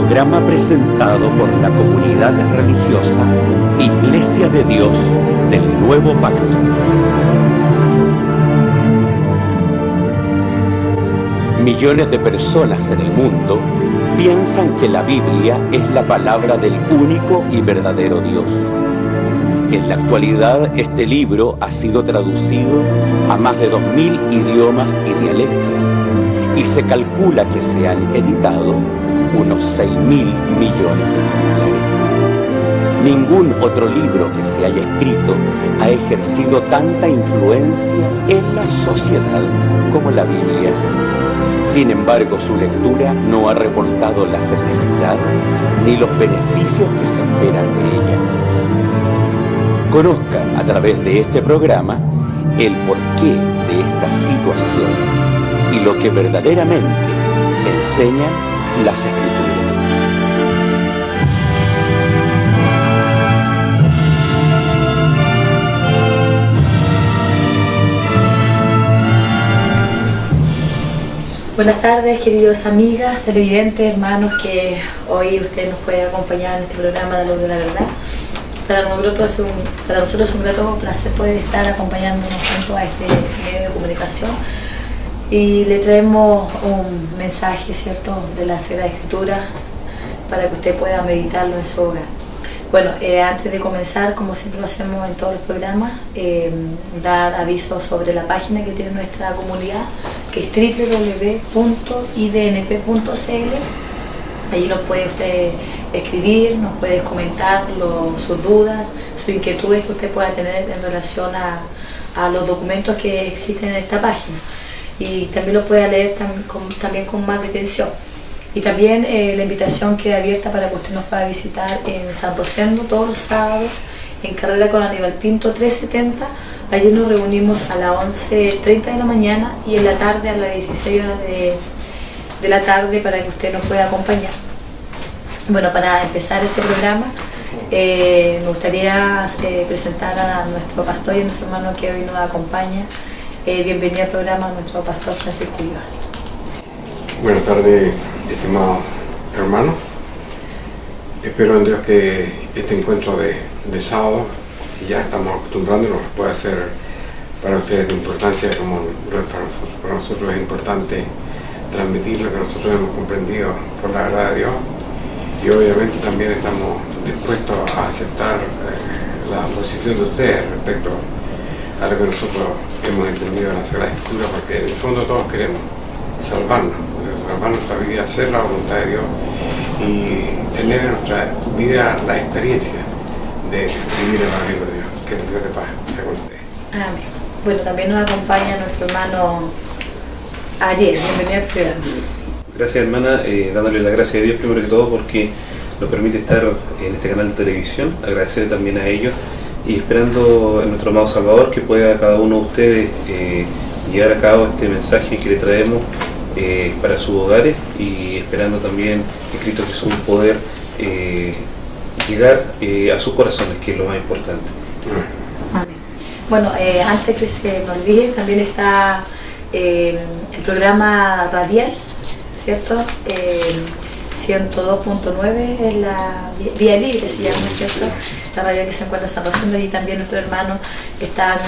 Programa presentado por la comunidad religiosa Iglesia de Dios del Nuevo Pacto. Millones de personas en el mundo piensan que la Biblia es la palabra del único y verdadero Dios. En la actualidad, este libro ha sido traducido a más de 2000 idiomas y dialectos, y se calcula que se han editado unos 6.000 millones de ejemplares. Ningún otro libro que se haya escrito ha ejercido tanta influencia en la sociedad como la Biblia. Sin embargo, su lectura no ha reportado la felicidad ni los beneficios que se esperan de ella. Conozca a través de este programa el porqué de esta situación y lo que verdaderamente enseñan las Escrituras. Buenas tardes, queridos amigas, televidentes, hermanos, que hoy usted nos puede acompañar en este programa de la luz de la verdad. Para nosotros es un grato placer poder estar acompañándonos junto a este medio de comunicación. Y le traemos un mensaje, ¿cierto?, de la Sagrada Escritura para que usted pueda meditarlo en su hogar. Bueno, antes de comenzar, como siempre lo hacemos en todos los programas, dar aviso sobre la página que tiene nuestra comunidad, que es www.idnp.cl. Allí nos puede usted escribir, nos puede comentar sus dudas, sus inquietudes que usted pueda tener en relación a los documentos que existen en esta página. Y también lo pueda leer también con más detención. Y también la invitación queda abierta para que usted nos pueda visitar en San Rosendo todos los sábados, en carrera con Aníbal Pinto 370. Allí nos reunimos a las 11:30 de la mañana y en la tarde a las 16 horas de la tarde para que usted nos pueda acompañar. Bueno, para empezar este programa, me gustaría presentar a nuestro pastor y a nuestro hermano que hoy nos acompaña. Bienvenido al programa a nuestro pastor Francisco Iván. Buenas tardes, estimados hermanos. Espero en Dios que este encuentro de sábado, que ya estamos acostumbrándonos, pueda ser para ustedes de importancia, como para nosotros es importante transmitir lo que nosotros hemos comprendido por la verdad de Dios. Y obviamente también estamos dispuestos a aceptar la posición de ustedes respecto a lo que nosotros hemos entendido en la Sagrada Escritura, porque en el fondo todos queremos salvar nuestra vida, hacer la voluntad de Dios y tener en nuestra vida la experiencia de vivir el reino de Dios. Que el Dios de paz sea con ustedes. Amén. Bueno, también nos acompaña nuestro hermano Ariel. Bienvenido al programa. Gracias, hermana, dándole la gracia de Dios primero que todo porque nos permite estar en este canal de televisión, agradecer también a ellos y esperando en nuestro amado Salvador que pueda cada uno de ustedes llevar a cabo este mensaje que le traemos para sus hogares y esperando también en Cristo Jesús poder llegar a sus corazones, que es lo más importante. Amén. Bueno, antes que se me olvide, también está el programa radial, ¿cierto? 102.9 es la Vía Libre, se llama, ¿cierto? La radio que se encuentra en San Rosendo, y también nuestros hermanos están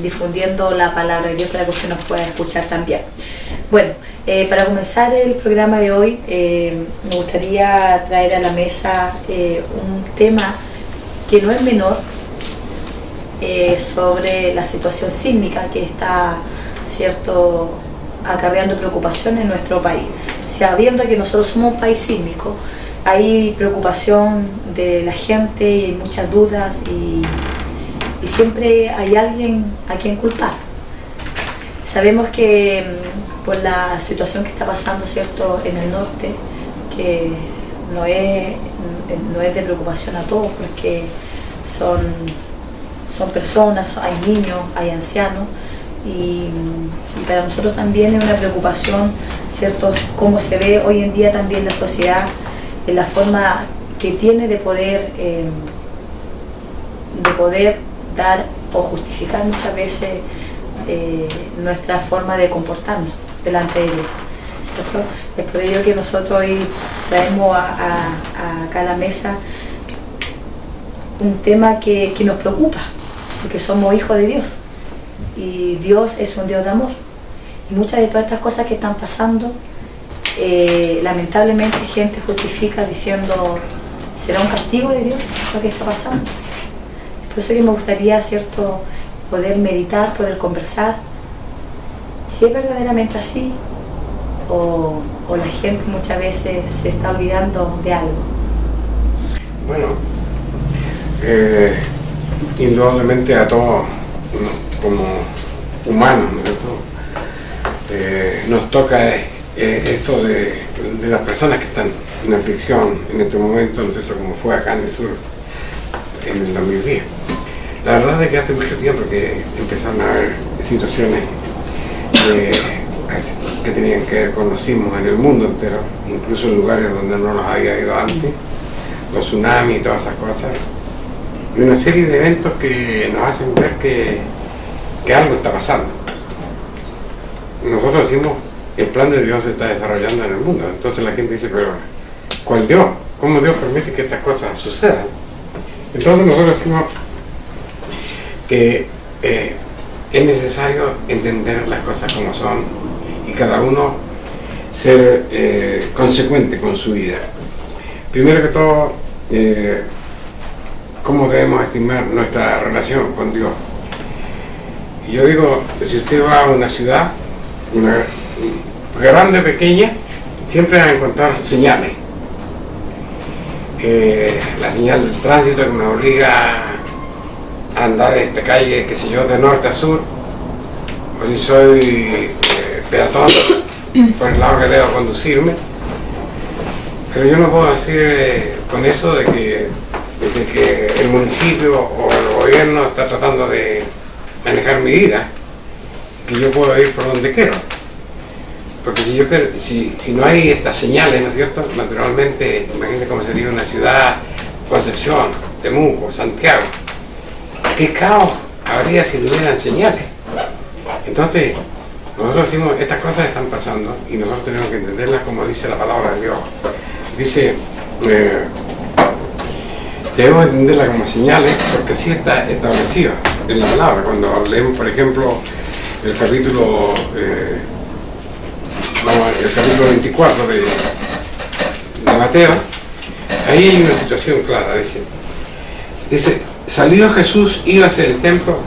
difundiendo la palabra de Dios para que usted nos pueda escuchar también. Bueno, para comenzar el programa de hoy, me gustaría traer a la mesa un tema que no es menor, sobre la situación sísmica que está, ¿cierto?, acarreando preocupación en nuestro país. Sabiendo que nosotros somos un país sísmico, hay preocupación de la gente y hay muchas dudas y siempre hay alguien a quien culpar. Sabemos que por la situación que está pasando, ¿cierto?, en el norte, que no es de preocupación a todos, porque son personas, hay niños, hay ancianos, y para nosotros también es una preocupación, ¿cierto?, cómo se ve hoy en día también la sociedad, en la forma que tiene de poder dar o justificar muchas veces nuestra forma de comportarnos delante de Dios, ¿cierto? Es por ello que nosotros hoy traemos acá a la mesa un tema que nos preocupa, porque somos hijos de Dios y Dios es un Dios de amor, y muchas de todas estas cosas que están pasando, lamentablemente gente justifica diciendo ¿será un castigo de Dios lo que está pasando? Por eso que me gustaría, ¿cierto?, poder meditar, poder conversar si es verdaderamente así, o la gente muchas veces se está olvidando de algo. Bueno, indudablemente a todos como humanos, ¿no es cierto? Nos toca esto de las personas que están en aflicción en este momento, ¿no es cierto?, como fue acá en el sur en el 2010. La verdad es que hace mucho tiempo que empezaron a haber situaciones que tenían que ver con los sismos en el mundo entero, incluso en lugares donde no los había ido antes, los tsunamis y todas esas cosas, y una serie de eventos que nos hacen ver que algo está pasando. Nosotros decimos, el plan de Dios se está desarrollando en el mundo. Entonces la gente dice, pero ¿cuál Dios? ¿Cómo Dios permite que estas cosas sucedan? Entonces nosotros decimos que es necesario entender las cosas como son y cada uno ser consecuente con su vida. Primero que todo, ¿cómo debemos estimar nuestra relación con Dios? Yo digo, si usted va a una ciudad, una grande o pequeña, siempre va a encontrar señales. La señal del tránsito que me obliga a andar en esta calle, qué sé yo, de norte a sur, o si soy peatón, por el lado que debo conducirme. Pero yo no puedo decir con eso de que el municipio o el gobierno está tratando de manejar mi vida, que yo puedo ir por donde quiero. Porque si no hay estas señales, ¿no es cierto?, naturalmente, imagínense cómo sería una ciudad, Concepción, Temuco, Santiago. ¿Qué caos habría si no hubieran señales? Entonces, nosotros decimos, estas cosas están pasando y nosotros tenemos que entenderlas como dice la palabra de Dios. Dice, debemos entenderlas como señales porque así está establecido en la palabra. Cuando leemos, por ejemplo, el capítulo 24 de Mateo, ahí hay una situación clara. Dice, salido Jesús, iba hacia el templo.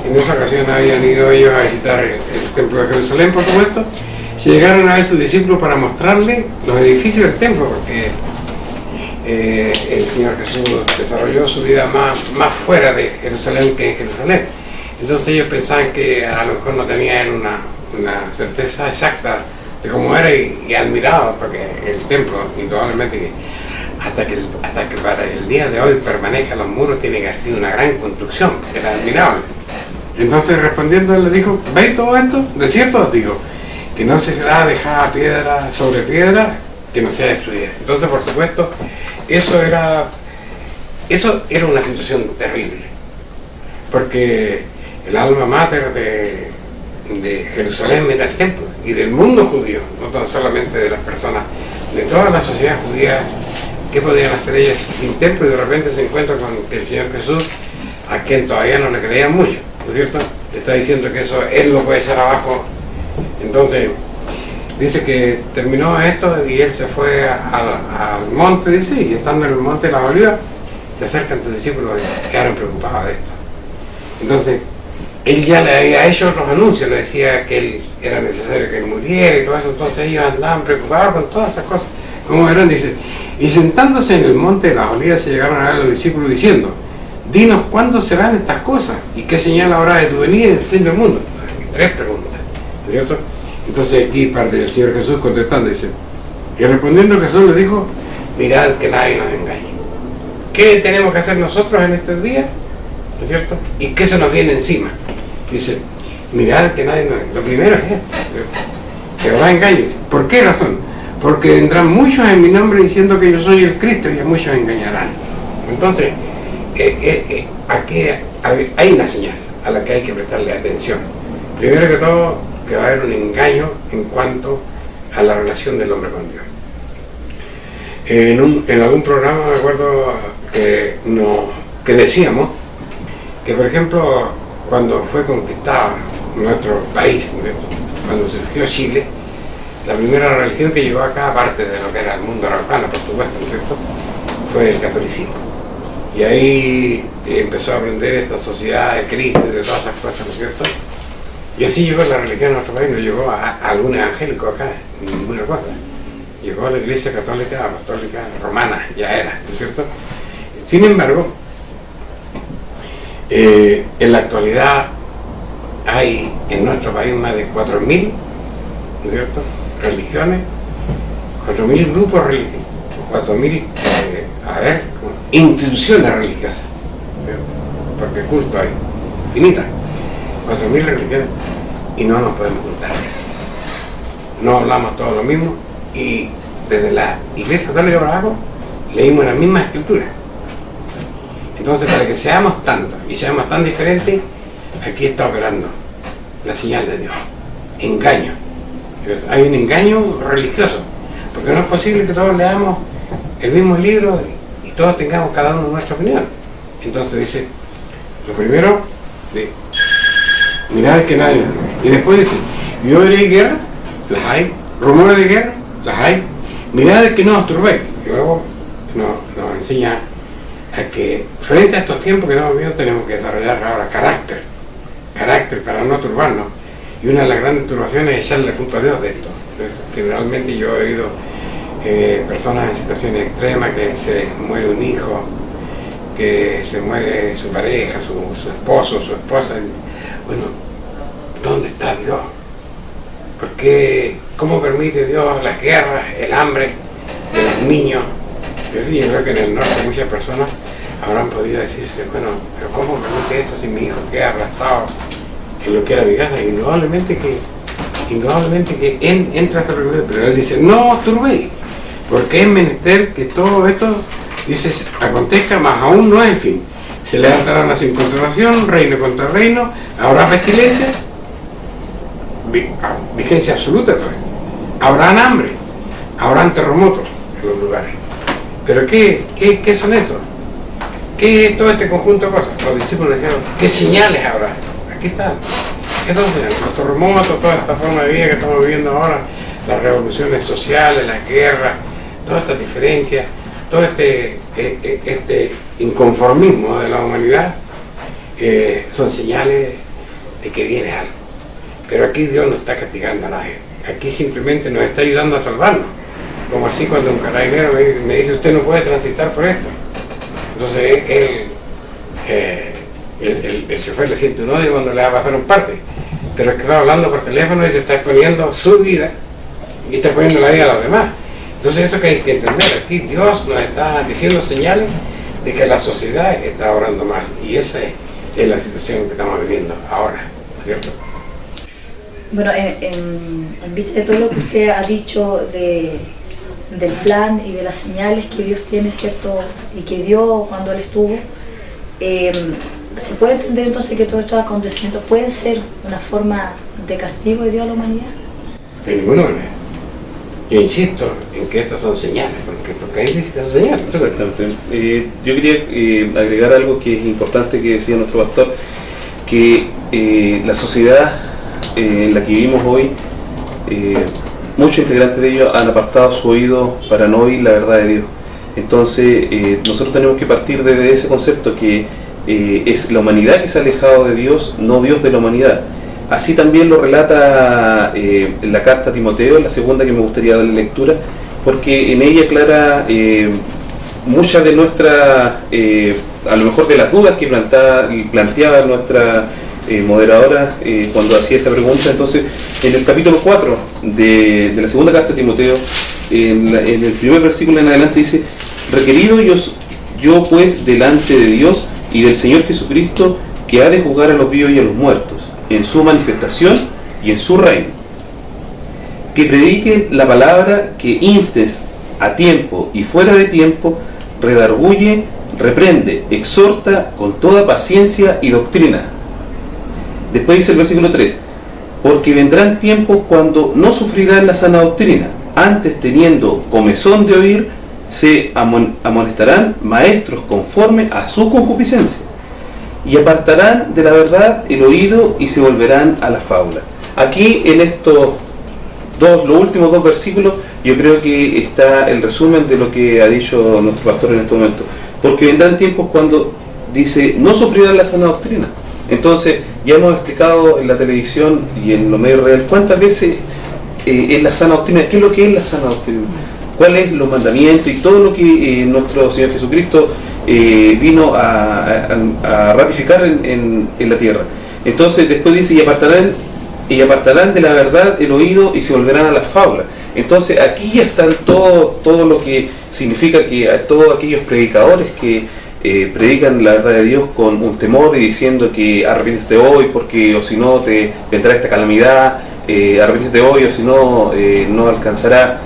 En esa ocasión habían ido ellos a visitar el templo de Jerusalén, por supuesto. Se llegaron a ver sus discípulos para mostrarle los edificios del templo, porque el Señor Jesús desarrolló su vida más fuera de Jerusalén que en Jerusalén. Entonces ellos pensaban que a lo mejor no tenía él una certeza exacta de cómo era y admiraba, porque el templo, indudablemente, hasta que para el día de hoy permanezcan los muros, tiene que haber sido una gran construcción, era admirable. Entonces respondiendo él le dijo, ¿veis todo esto? De cierto os digo, que no se será dejada piedra sobre piedra que no sea destruida. Entonces, por supuesto, eso era una situación terrible, porque el alma mater de Jerusalén era el templo, y del mundo judío, no tan solamente de las personas, de toda la sociedad judía. ¿Qué podían hacer ellos sin templo? Y de repente se encuentran con que el Señor Jesús, a quien todavía no le creían mucho, ¿no es cierto?, está diciendo que eso él lo puede echar abajo. Entonces dice que terminó esto y él se fue al monte, dice, y estando en el monte de las Olivas, se acercan sus discípulos y quedaron preocupados de esto. Entonces él ya le había hecho otros anuncios, le decía que él era necesario que él muriera y todo eso. Entonces ellos andaban preocupados con todas esas cosas. ¿Cómo eran? Dice, y sentándose en el monte de las Olivas se llegaron a ver los discípulos diciendo, dinos cuándo serán estas cosas y qué señal habrá de tu venida y del fin del mundo. Tres preguntas, ¿no es cierto? Entonces aquí parte del Señor Jesús contestando dice, y respondiendo Jesús le dijo, mirad que nadie nos engañe. ¿Qué tenemos que hacer nosotros en estos días? ¿No es cierto? ¿Y qué se nos viene encima? Dice, mirad que nadie nos engañe. Lo primero es esto, que habrá engaños. ¿Por qué razón? Porque vendrán muchos en mi nombre diciendo que yo soy el Cristo y a muchos engañarán. Entonces, aquí hay una señal a la que hay que prestarle atención. Primero que todo, que va a haber un engaño en cuanto a la relación del hombre con Dios. En algún programa me acuerdo que decíamos que, por ejemplo, cuando fue conquistado nuestro país, cuando surgió Chile, la primera religión que llegó acá, aparte de lo que era el mundo araucano, por supuesto, ¿no es cierto?, fue el catolicismo. Y ahí empezó a aprender esta sociedad de Cristo y de todas esas cosas, ¿no es cierto? Y así llegó la religión a nuestro país, no llegó a algún evangélico acá, ni ninguna cosa. Llegó a la Iglesia Católica, Apostólica, Romana, ya era, ¿no es cierto? Sin embargo, en la actualidad hay en nuestro país más de 4.000, ¿no es cierto?, religiones, 4.000 grupos religiosos, 4.000, instituciones religiosas, porque culto hay infinitas, 4.000 religiones, y no nos podemos juntar. No hablamos todos lo mismo, y desde la Iglesia Católica para abajo leímos la misma escritura. Entonces, para que seamos tantos y seamos tan diferentes, aquí está operando la señal de Dios. Engaño. Hay un engaño religioso, porque no es posible que todos leamos el mismo libro y todos tengamos cada uno nuestra opinión. Entonces dice, lo primero, mirad que nadie, y después dice, yo veré guerra, las hay, rumores de guerra, las hay, mirad que no os turbéis. Y luego nos enseña a que frente a estos tiempos que estamos viviendo tenemos que desarrollar ahora carácter para no turbarnos. Y una de las grandes turbaciones es echarle la culpa a Dios de esto. Generalmente yo he oído personas en situaciones extremas, que se muere un hijo, que se muere su pareja, su esposo, su esposa. Bueno, ¿dónde está Dios? ¿Por qué? ¿Cómo permite Dios las guerras, el hambre de los niños? Yo creo que en el norte muchas personas habrán podido decirse, bueno, pero ¿cómo permite esto si mi hijo queda aplastado en lo que era mi casa? Indudablemente que entra esta recogida, pero él dice, no os turbéis, porque es menester que todo esto, dice, acontezca, más aún no es el fin. Se levantará nación contra nación, reino contra reino, habrá pestilencia, vigencia absoluta, pues. Habrán hambre, habrán terremotos en los lugares. Pero ¿qué son esos? ¿Qué es todo este conjunto de cosas? Los discípulos dijeron, ¿qué señales habrá? Aquí están. ¿Qué son señales? Los terremotos, toda esta forma de vida que estamos viviendo ahora, las revoluciones sociales, las guerras, todas estas diferencias, todo este inconformismo de la humanidad, son señales de que viene algo. Pero aquí Dios no está castigando a nadie. Aquí simplemente nos está ayudando a salvarnos. Como así cuando un carabinero me dice, usted no puede transitar por esto. Entonces el chofer le siente un odio cuando le va a pasar un parte. Pero es que va hablando por teléfono y se está exponiendo su vida y está exponiendo la vida a los demás. Entonces eso que hay que entender, aquí Dios nos está diciendo señales de que la sociedad está obrando mal, y esa es la situación que estamos viviendo ahora, ¿no es cierto? Bueno, en vista de todo lo que usted ha dicho del plan y de las señales que Dios tiene, ¿cierto?, y que dio cuando Él estuvo, ¿se puede entender entonces que todos estos acontecimientos pueden ser una forma de castigo de Dios a la humanidad? De ninguna manera. Yo insisto en que estas son señales, porque ahí dice que son señales. Exactamente. Yo quería agregar algo que es importante que decía nuestro pastor, que la sociedad en la que vivimos hoy, muchos integrantes de ellos han apartado su oído para no oír la verdad de Dios. Entonces nosotros tenemos que partir de ese concepto que es la humanidad que se ha alejado de Dios, no Dios de la humanidad. Así también lo relata la carta a Timoteo, la segunda, que me gustaría darle lectura, porque en ella aclara muchas de nuestras, a lo mejor de las dudas que planteaba nuestra moderadora cuando hacía esa pregunta. Entonces, en el capítulo 4 de la segunda carta a Timoteo, en el primer versículo en adelante dice: requerido yo pues delante de Dios y del Señor Jesucristo, que ha de juzgar a los vivos y a los muertos, en su manifestación y en su reino, que predique la palabra, que instes a tiempo y fuera de tiempo, redarguye, reprende, exhorta con toda paciencia y doctrina. Después dice el versículo 3: porque vendrán tiempos cuando no sufrirán la sana doctrina, antes teniendo comezón de oír, se amonestarán maestros conforme a su concupiscencia, y apartarán de la verdad el oído y se volverán a la fábula. Aquí en estos los últimos dos versículos, yo creo que está el resumen de lo que ha dicho nuestro pastor en este momento, porque vendrán tiempos cuando dice, no sufrirán la sana doctrina. Entonces, ya hemos explicado en la televisión y en los medios reales cuántas veces es la sana doctrina, qué es lo que es la sana doctrina, cuáles los mandamientos y todo lo que nuestro Señor Jesucristo vino a ratificar en la tierra. Entonces, después dice, y apartarán de la verdad el oído y se volverán a las fábulas. Entonces aquí ya están todo lo que significa que a todos aquellos predicadores que predican la verdad de Dios con un temor y diciendo que arrepiéntete hoy porque o si no te vendrá esta calamidad, arrepiéntete hoy o si no no alcanzará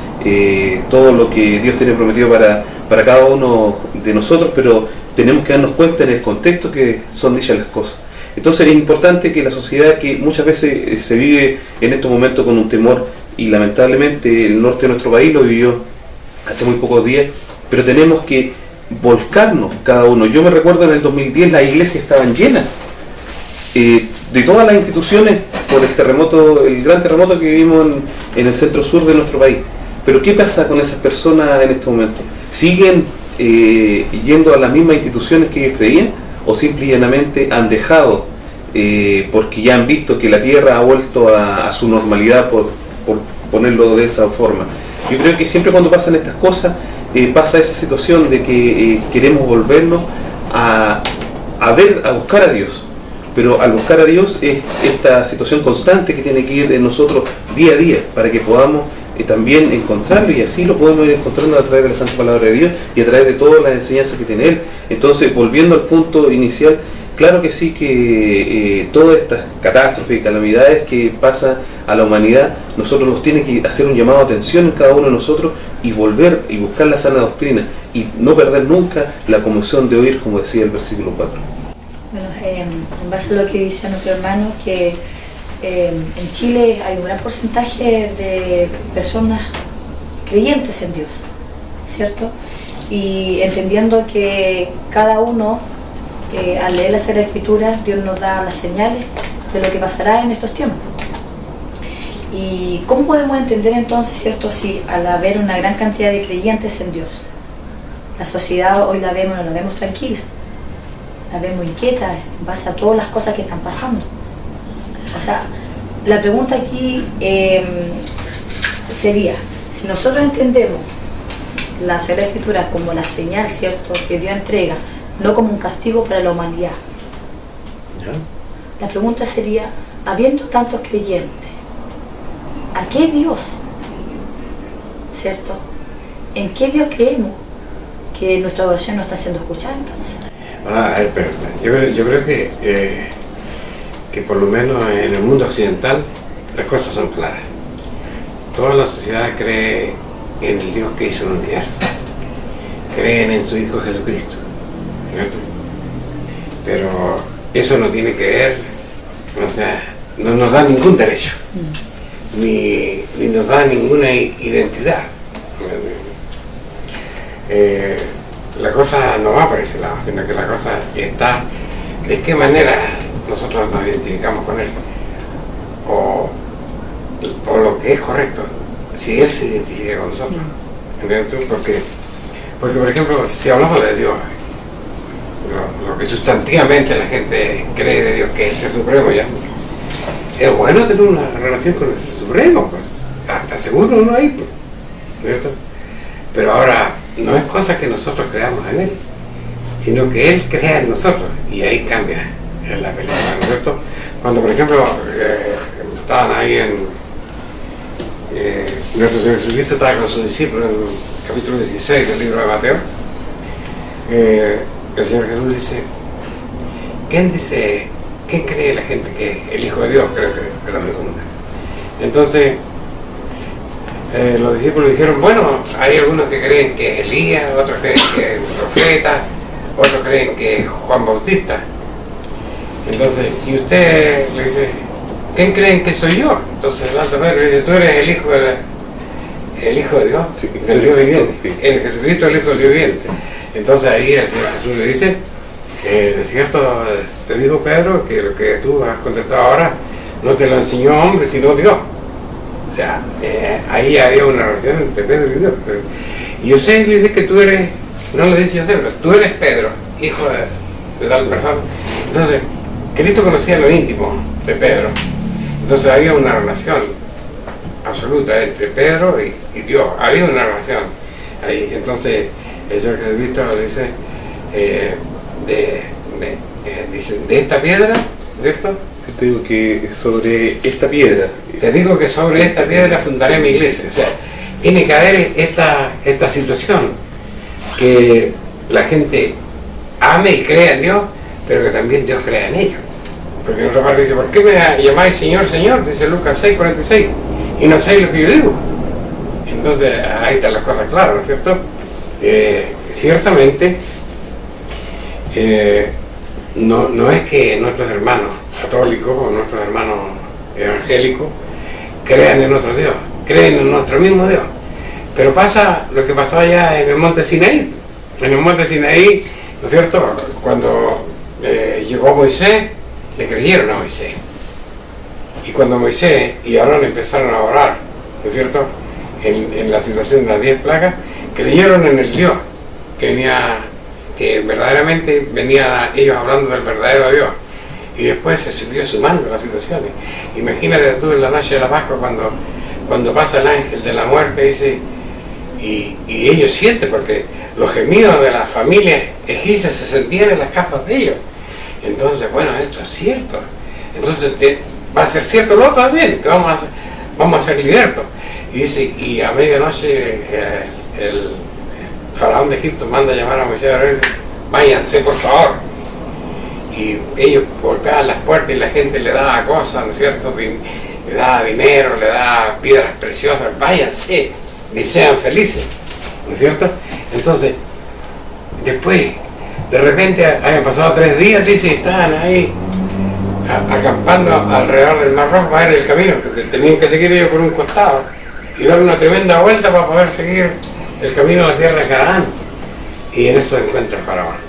todo lo que Dios tiene prometido para cada uno de nosotros, pero tenemos que darnos cuenta en el contexto que son dichas las cosas. Entonces es importante que la sociedad, que muchas veces se vive en estos momentos con un temor, y lamentablemente el norte de nuestro país lo vivió hace muy pocos días, pero tenemos que volcarnos cada uno. Yo me recuerdo en el 2010 las iglesias estaban llenas de todas las instituciones por el terremoto, el gran terremoto que vivimos en el centro sur de nuestro país. Pero ¿qué pasa con esas personas en este momento? ¿Siguen yendo a las mismas instituciones que ellos creían? ¿O simple y llanamente han dejado porque ya han visto que la tierra ha vuelto a su normalidad, por ponerlo de esa forma? Yo creo que siempre cuando pasan estas cosas pasa esa situación de que queremos volvernos a buscar a Dios, pero al buscar a Dios es esta situación constante que tiene que ir en nosotros día a día para que podamos también encontrarlo, y así lo podemos ir encontrando a través de la Santa Palabra de Dios y a través de todas las enseñanzas que tiene Él. Entonces, volviendo al punto inicial, claro que sí que todas estas catástrofes y calamidades que pasan a la humanidad, nosotros nos tiene que hacer un llamado de atención en cada uno de nosotros y volver y buscar la sana doctrina y no perder nunca la conmoción de oír, como decía el versículo 4. Bueno, en base a lo que dice nuestro hermano, que en Chile hay un gran porcentaje de personas creyentes en Dios, ¿cierto? Y entendiendo que cada uno, al leer las Sagradas Escrituras, Dios nos da las señales de lo que pasará en estos tiempos. ¿Y cómo podemos entender entonces, cierto, si al haber una gran cantidad de creyentes en Dios, la sociedad hoy no la vemos tranquila, la vemos inquieta en base a todas las cosas que están pasando? O sea, la pregunta aquí sería, si nosotros entendemos la Sagrada Escritura como la señal, ¿cierto?, que Dios entrega, no como un castigo para la humanidad. ¿Ya? La pregunta sería, habiendo tantos creyentes, ¿a qué Dios? ¿Cierto? ¿En qué Dios creemos que nuestra oración no está siendo escuchada entonces? Yo creo que por lo menos en el mundo occidental las cosas son claras. Toda la sociedad cree en el Dios que hizo el universo, creen en su Hijo Jesucristo, ¿cierto? Pero eso no tiene que ver, o sea, no nos da ningún derecho, ni nos da ninguna identidad. La cosa no va por ese lado, sino que la cosa está de qué manera nosotros nos identificamos con Él, o lo que es correcto, si Él se identifica con nosotros. ¿Entiendes? Porque por ejemplo, si hablamos de Dios, lo que sustantivamente la gente cree de Dios, que es el Supremo, ya es bueno tener una relación con el Supremo, pues hasta seguro uno ahí, pues, ¿cierto? Pero ahora no es cosa que nosotros creamos en Él, sino que Él crea en nosotros, y ahí cambia la película, ¿no es cierto? Cuando, por ejemplo, estaban ahí nuestro Señor Jesucristo estaba con sus discípulos en el capítulo 16 del libro de Mateo, el Señor Jesús dice, ¿quién cree la gente que es el Hijo de Dios? Creo que es la pregunta. Entonces, los discípulos dijeron, bueno, hay algunos que creen que es Elías, otros creen que es un profeta, otros creen que es Juan Bautista. Entonces, y usted le dice, ¿quién creen que soy yo? Entonces levanta Pedro y dice, tú eres el Hijo el Hijo de Dios, Sí, del Dios viviente. sí. El Jesucristo, el Hijo del Dios viviente. Entonces ahí el Señor Jesús le dice, de cierto te digo, Pedro, que lo que tú has contestado ahora no te lo enseñó hombre, sino Dios. O sea, ahí había una relación entre Pedro y Dios. Y José le dice que tú eres, no le dice José, pero tú eres Pedro, hijo de tal persona. Entonces, Cristo conocía lo íntimo de Pedro. Entonces había una relación absoluta entre Pedro y Dios. Había una relación ahí. Entonces, el Señor Jesucristo le dice, dice, de esta piedra, ¿de esto? Te digo que sobre esta piedra. Te digo que sobre esta piedra fundaré mi iglesia. O sea, tiene que haber esta situación, que la gente ame y crea en Dios, pero que también Dios crea en ellos. Porque en otra parte dice, ¿por qué me llamáis Señor, Señor? Dice Lucas 6:46, y no sabéis lo que yo digo. Entonces, ahí están las cosas claras, ¿no es cierto? Ciertamente, no es que nuestros hermanos católicos o nuestros hermanos evangélicos crean en otro Dios, creen en nuestro mismo Dios. Pero pasa lo que pasó allá en el monte Sinaí. En el monte Sinaí, ¿no es cierto? Cuando llegó Moisés, le creyeron a Moisés. Y cuando Moisés y Aarón empezaron a orar, ¿no es cierto?, en la situación de las 10 plagas, creyeron en el Dios, que verdaderamente venía ellos hablando del verdadero Dios. Y después se siguió sumando las situaciones. Imagínate tú en la noche de la Pascua cuando pasa el ángel de la muerte, dice, y ellos sienten, porque los gemidos de las familias egipcias se sentían en las capas de ellos. Entonces, bueno, esto es cierto. Entonces va a ser cierto lo otro también, que vamos a ser libertos. Y dice, y a medianoche el faraón de Egipto manda a llamar a Moisés y Aarón, váyanse por favor. Y ellos golpeaban las puertas y la gente le daba cosas, ¿no es cierto? Le daba dinero, le daba piedras preciosas, váyanse y sean felices, ¿no es cierto? Entonces, después, de repente habían pasado 3 días, dice, y estaban ahí acampando alrededor del Mar Rojo para ir el camino, porque tenían que seguir ellos por un costado y dar una tremenda vuelta para poder seguir el camino a la tierra de Canaán. Y en eso encuentra el faraón.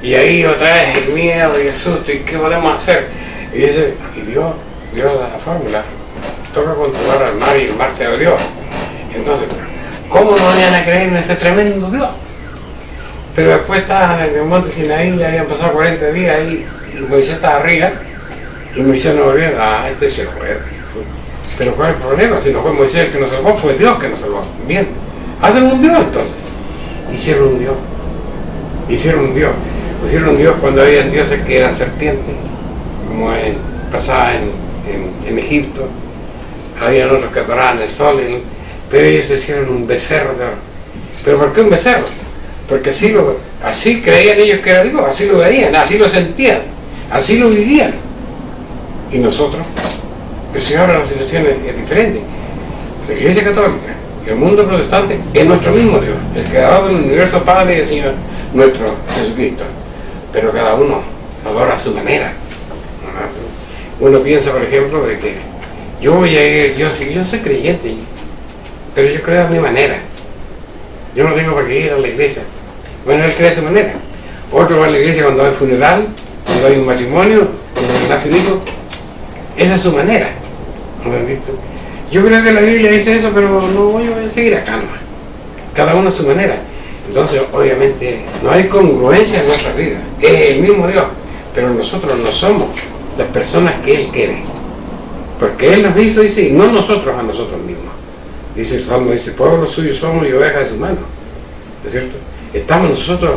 Y ahí otra vez el miedo y el susto, ¿y qué podemos hacer? Y dice, y Dios dio la fórmula, toca controlar al mar y el mar se abrió. Entonces, ¿cómo no vayan a creer en este tremendo Dios? Pero después estaban en el monte Sinaí, ya habían pasado 40 días y Moisés estaba arriba, y Moisés no volvió, este se fue. Pero ¿cuál es el problema? Si no fue Moisés el que nos salvó, fue Dios que nos salvó. Bien, hacen un Dios entonces. Hicieron un Dios. Hicieron un Dios. Pusieron un Dios cuando habían dioses que eran serpientes, como pasaba en Egipto. Habían otros que adoraban el sol, pero ellos hicieron un becerro de oro. ¿Pero por qué un becerro? Porque así creían ellos que era Dios, así lo veían, así lo sentían, así lo vivían. Y nosotros, pero si ahora la situación es diferente. La Iglesia Católica y el mundo protestante es nuestro mismo Dios, el creador del universo, Padre y el Señor, nuestro Jesucristo. Pero cada uno adora a su manera. Uno piensa, por ejemplo, de que yo voy a ir, yo soy creyente, pero yo creo a mi manera. Yo no tengo para qué ir a la iglesia. Bueno, él cree a su manera. Otro va a la iglesia cuando hay funeral, cuando hay un matrimonio, cuando nace un hijo. Esa es su manera. ¿Entendiste? Yo creo que la Biblia dice eso, pero no voy a seguir acá nomás. Cada uno a su manera. Entonces, obviamente, no hay congruencia en nuestra vida. Es el mismo Dios, pero nosotros no somos las personas que Él quiere. Porque Él nos hizo, dice, y no nosotros a nosotros mismos. Dice el Salmo, dice, pueblo suyo somos y ovejas de su mano. ¿No es cierto? Estamos nosotros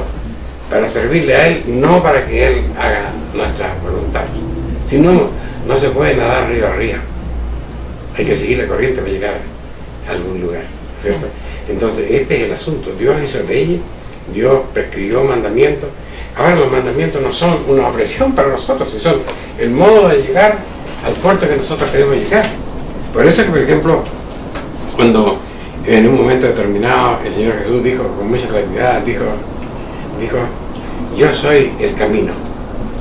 para servirle a Él, no para que Él haga nuestra voluntad. Si no, no se puede nadar río arriba. Hay que seguir la corriente para llegar a algún lugar, ¿cierto? Entonces, este es el asunto. Dios hizo leyes, Dios prescribió mandamientos. Ahora, los mandamientos no son una opresión para nosotros, sino son el modo de llegar al puerto que nosotros queremos llegar. Por eso que, por ejemplo, cuando en un momento determinado el Señor Jesús dijo con mucha claridad, dijo, yo soy el camino,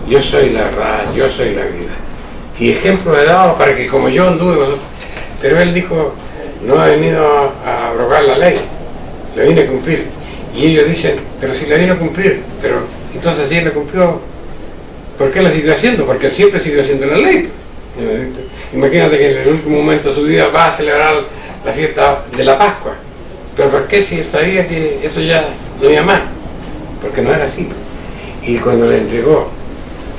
yo soy la verdad, yo soy la vida. Y ejemplo he dado para que como yo anduve, pero Él dijo, no he venido a abrogar la ley, la vine a cumplir. Y ellos dicen, pero si la vine a cumplir, pero entonces si él la cumplió, ¿por qué la siguió haciendo? Porque él siempre siguió haciendo la ley. Imagínate que en el último momento de su vida va a celebrar la fiesta de la Pascua. ¿Pero por qué si él sabía que eso ya no iba más? Porque no era así. Y cuando le entregó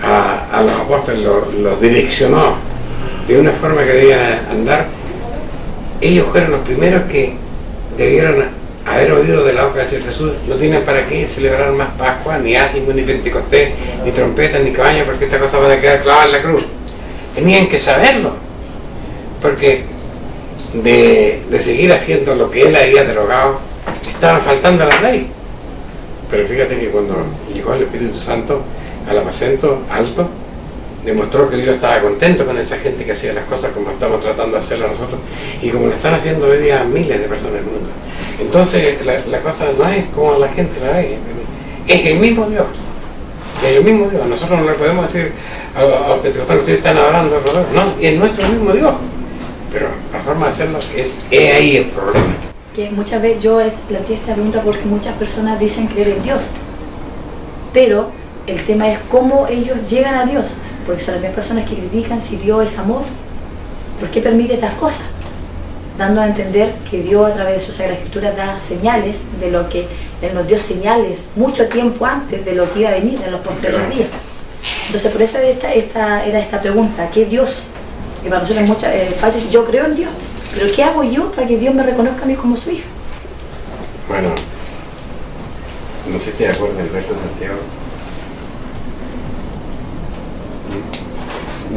a los apóstoles, los direccionó de una forma que debían andar, ellos fueron los primeros que debieron haber oído de la boca de Jesús. No tienen para qué celebrar más Pascua, ni Ásimo, ni Pentecostés, ni trompetas, ni cabañas, porque estas cosas van a quedar clavadas en la cruz. Tenían que saberlo, porque de seguir haciendo lo que él había derogado, estaban faltando a la ley. Pero fíjate que cuando llegó el Espíritu Santo al aposento alto, demostró que Dios estaba contento con esa gente que hacía las cosas como estamos tratando de hacerlas nosotros y como lo están haciendo hoy día miles de personas en el mundo. Entonces la cosa no es como la gente la ve, es el mismo Dios. Es el mismo Dios. Nosotros no le podemos decir a los pentecostales, ustedes están adorando, no, es nuestro mismo Dios. Pero la forma de hacerlo es ahí el problema. Que muchas veces yo planteé esta pregunta porque muchas personas dicen creer en Dios, pero el tema es cómo ellos llegan a Dios, porque son las mismas personas que critican si Dios es amor. ¿Por qué permite estas cosas? Dando a entender que Dios a través de su Sagrada Escritura da señales de lo que Él nos dio señales mucho tiempo antes de lo que iba a venir en los posteriores días. Entonces por eso era esta pregunta, ¿qué Dios? Y para nosotros es mucho fácil decir, yo creo en Dios, pero ¿qué hago yo para que Dios me reconozca a mí como su hija? Bueno, no sé si te acuerdas del verso de Santiago.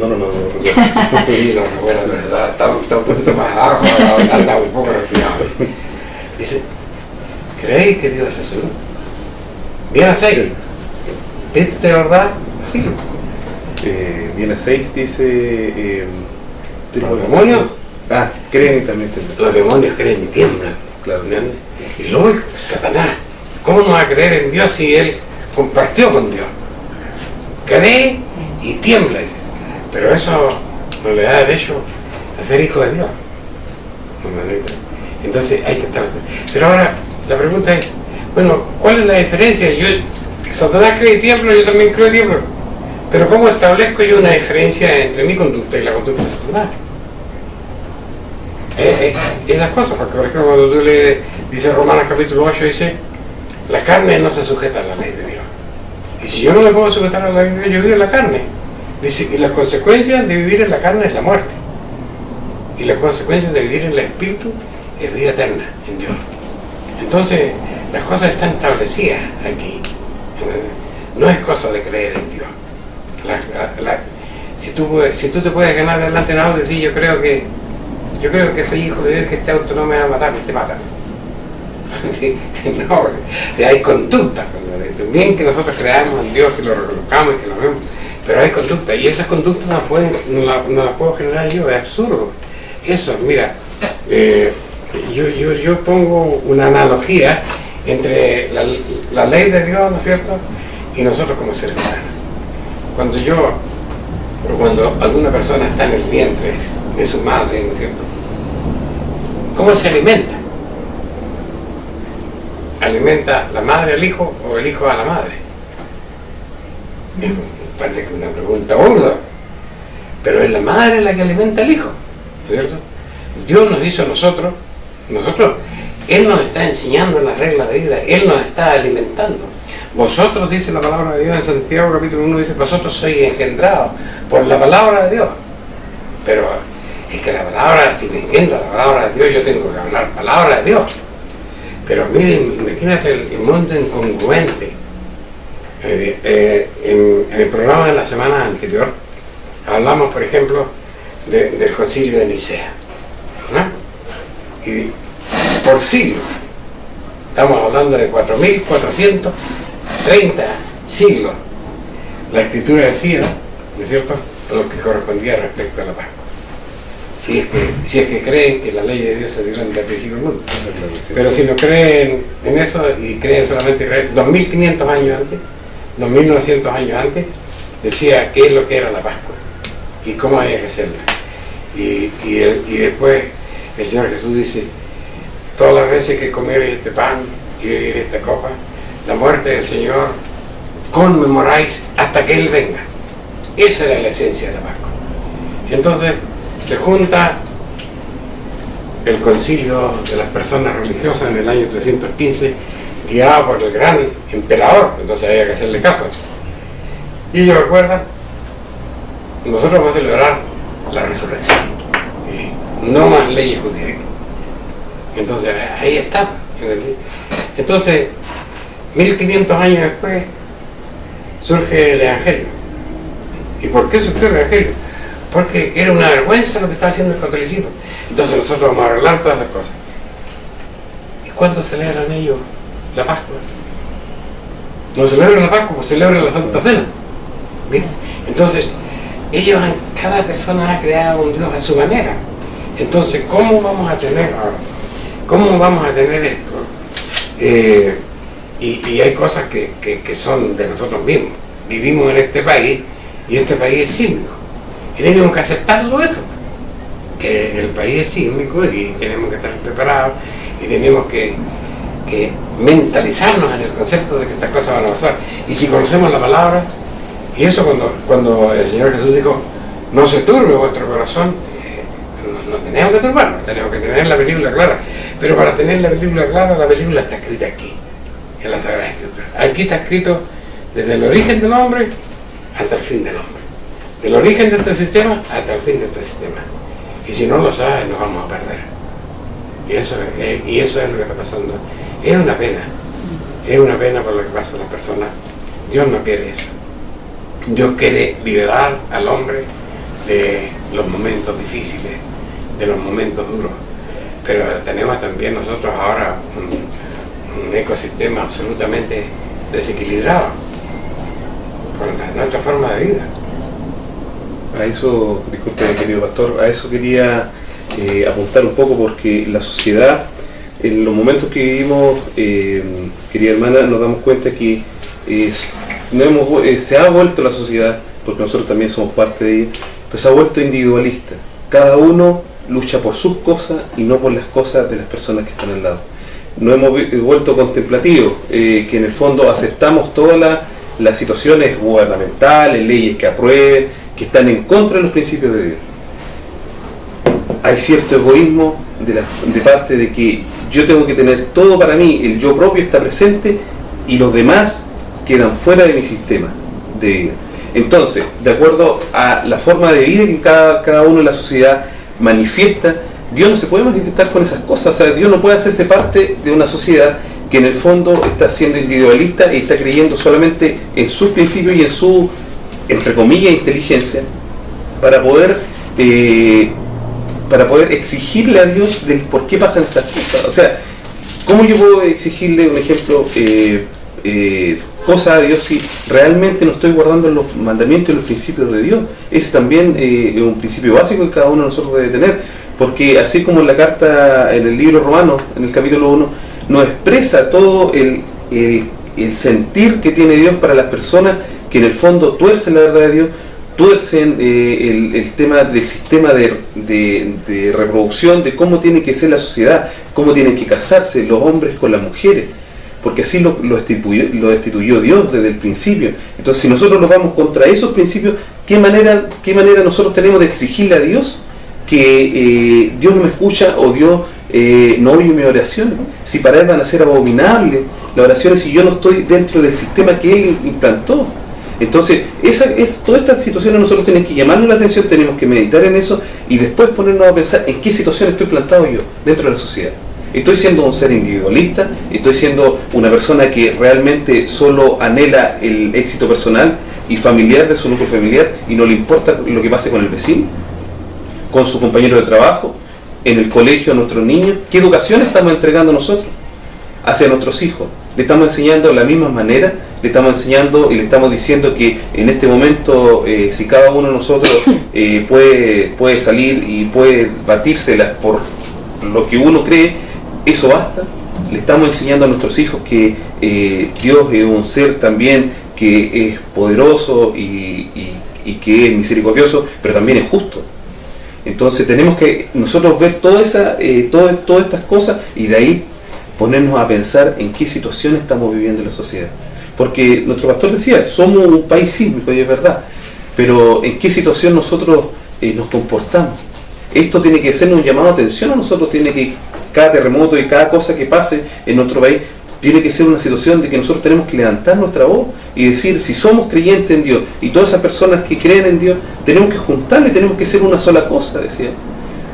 No. Sí, lo recuerdo, de verdad, está un poquito más abajo, anda un poco resfriado. Dice, ¿creéis que Dios es Jesús? Bien a 6. ¿Viste de verdad? Sí. Bien a 6 dice... ¿Los demonios? Creen también. Los demonios creen y tiemblan. Claro. ¿Entiendes? Y luego Satanás, ¿cómo no va a creer en Dios si él compartió con Dios? Cree y tiembla, dice. Pero eso no le da derecho a ser hijo de Dios. Entonces hay que estar... Pero ahora la pregunta es, bueno, ¿cuál es la diferencia? Satanás cree y tiembla, yo también creo y tiemblo. Pero ¿cómo establezco yo una diferencia entre mi conducta y la conducta de Satanás? Esas cosas, porque por ejemplo cuando tú lees, dice Romanos capítulo 8, dice, la carne no se sujeta a la ley de Dios. Y si yo no me puedo sujetar a la ley de Dios, yo vivo en la carne. Dice, y las consecuencias de vivir en la carne es la muerte. Y las consecuencias de vivir en el espíritu es vida eterna en Dios. Entonces, las cosas están establecidas aquí. No es cosa de creer en Dios. Si tú te puedes ganar delante de algo y decir, yo creo que soy hijo de Dios, que este auto no me va a matar, te matan. No, hay conducta. Bien que nosotros creamos en Dios, que lo reconozcamos y que lo vemos, pero hay conducta, y esas conductas no las puedo generar yo, es absurdo. Eso, mira, yo pongo una analogía entre la ley de Dios, ¿no es cierto?, y nosotros como seres humanos. Cuando alguna persona está en el vientre de su madre, ¿no es cierto?, ¿cómo se alimenta? ¿Alimenta la madre al hijo o el hijo a la madre? Parece que es una pregunta burda, pero es la madre la que alimenta al hijo, ¿no es cierto? Dios nos hizo a nosotros, Él nos está enseñando las reglas de vida, Él nos está alimentando. Vosotros, dice la palabra de Dios en Santiago capítulo 1, dice, vosotros sois engendrados por la palabra de Dios. Pero es que la palabra, si me entiendo la palabra de Dios, yo tengo que hablar palabra de Dios. Pero miren, imagínate el mundo incongruente. En el programa de la semana anterior hablamos, por ejemplo, del concilio de Nicea, ¿no? Y por siglos, estamos hablando de 4.430 siglos, la escritura decía, ¿no es cierto?, lo que correspondía respecto a la Pascua. Si es que creen que la ley de Dios se dio desde el principio del mundo. Pero si no creen en eso y creen solamente 2.500 años antes, 2.900 años antes, decía qué es lo que era la Pascua y cómo había que hacerla. Y después el Señor Jesús dice: todas las veces que comeréis este pan y beber esta copa, la muerte del Señor conmemoráis hasta que Él venga. Esa era la esencia de la Pascua. Entonces se junta el concilio de las personas religiosas en el año 315, guiado por el gran emperador, entonces había que hacerle caso. Y ellos recuerdan: nosotros vamos a celebrar la resurrección, no más leyes judías. Entonces ahí está. Entonces 1500 años después surge el Evangelio. ¿Y por qué surgió el Evangelio? Porque era una vergüenza lo que estaba haciendo el catolicismo. Entonces nosotros vamos a arreglar todas las cosas. ¿Y cuándo celebran ellos la Pascua? No celebran la Pascua, pues celebran la Santa Cena. ¿Bien? Entonces cada persona ha creado un Dios a su manera. Entonces, ¿cómo vamos a tener esto? Y hay cosas que son de nosotros mismos. Vivimos en este país y este país es sísmico. Y tenemos que aceptarlo eso. Que el país es sísmico y tenemos que estar preparados y tenemos que mentalizarnos en el concepto de que estas cosas van a pasar. Y si conocemos la palabra, y eso cuando el Señor Jesús dijo: no se turbe vuestro corazón, no tenemos que turbarnos, tenemos que tener la película clara. Pero para tener la película clara, la película está escrita aquí, en la Sagrada Escritura. Aquí está escrito desde el origen del hombre hasta el fin del hombre. Del origen de este sistema hasta el fin de este sistema. Y si no lo sabes, nos vamos a perder. Y eso es lo que está pasando. Es una pena por lo que pasa a las personas. Dios no quiere eso. Dios quiere liberar al hombre de los momentos difíciles, de los momentos duros. Pero tenemos también nosotros ahora un ecosistema absolutamente desequilibrado con nuestra forma de vida. A eso, disculpe querido pastor, a eso quería apuntar un poco, porque la sociedad, en los momentos que vivimos, querida hermana, nos damos cuenta que se ha vuelto la sociedad, porque nosotros también somos parte de ella, pero se ha vuelto individualista. Cada uno lucha por sus cosas y no por las cosas de las personas que están al lado. Nos hemos vuelto contemplativos, que en el fondo aceptamos todas las situaciones gubernamentales, leyes que aprueben, que están en contra de los principios de Dios. Hay cierto egoísmo de parte de que yo tengo que tener todo para mí, el yo propio está presente y los demás quedan fuera de mi sistema de vida. Entonces, de acuerdo a la forma de vida que cada uno en la sociedad manifiesta, Dios no se puede manifestar con esas cosas. O sea, Dios no puede hacerse parte de una sociedad que en el fondo está siendo individualista y está creyendo solamente en sus principios y en su, entre comillas, inteligencia, para poder exigirle a Dios del por qué pasan estas cosas. O sea, ¿cómo yo puedo exigirle, un ejemplo, cosas a Dios si realmente no estoy guardando los mandamientos y los principios de Dios? Ese también es un principio básico que cada uno de nosotros debe tener, porque así como en la carta, en el libro Romano, en el capítulo 1, nos expresa todo el sentir que tiene Dios para las personas que en el fondo tuercen la verdad de Dios, tuercen el tema del sistema de reproducción, de cómo tiene que ser la sociedad, cómo tienen que casarse los hombres con las mujeres, porque así lo destituyó Dios desde el principio. Entonces, si nosotros nos vamos contra esos principios, ¿qué manera nosotros tenemos de exigirle a Dios que Dios no me escucha o Dios no oye mis oraciones? Si para Él van a ser abominables las oraciones si yo no estoy dentro del sistema que Él implantó. Entontodas estas situaciones nosotros tenemos que llamarnos la atención, tenemos que meditar en eso y después ponernos a pensar en qué situación estoy plantado yo dentro de la sociedad. Estoy siendo un ser individualista, estoy siendo una persona que realmente solo anhela el éxito personal y familiar de su núcleo familiar y no le importa lo que pase con el vecino, con su compañero de trabajo, en el colegio a nuestros niños. ¿Qué educación estamos entregando nosotros hacia nuestros hijos? Le estamos enseñando de la misma manera, le estamos enseñando y le estamos diciendo que en este momento si cada uno de nosotros puede salir y puede batírselas por lo que uno cree, eso basta. Le estamos enseñando a nuestros hijos que Dios es un ser también que es poderoso y que es misericordioso, pero también es justo. Entonces tenemos que nosotros ver todas estas cosas y de ahí ponernos a pensar en qué situación estamos viviendo en la sociedad. Porque nuestro pastor decía, somos un país sísmico, y es verdad, pero ¿en qué situación nosotros nos comportamos? Esto tiene que ser un llamado de atención a nosotros, tiene que cada terremoto y cada cosa que pase en nuestro país, tiene que ser una situación de que nosotros tenemos que levantar nuestra voz y decir, si somos creyentes en Dios, y todas esas personas que creen en Dios, tenemos que juntarnos y tenemos que ser una sola cosa, decía.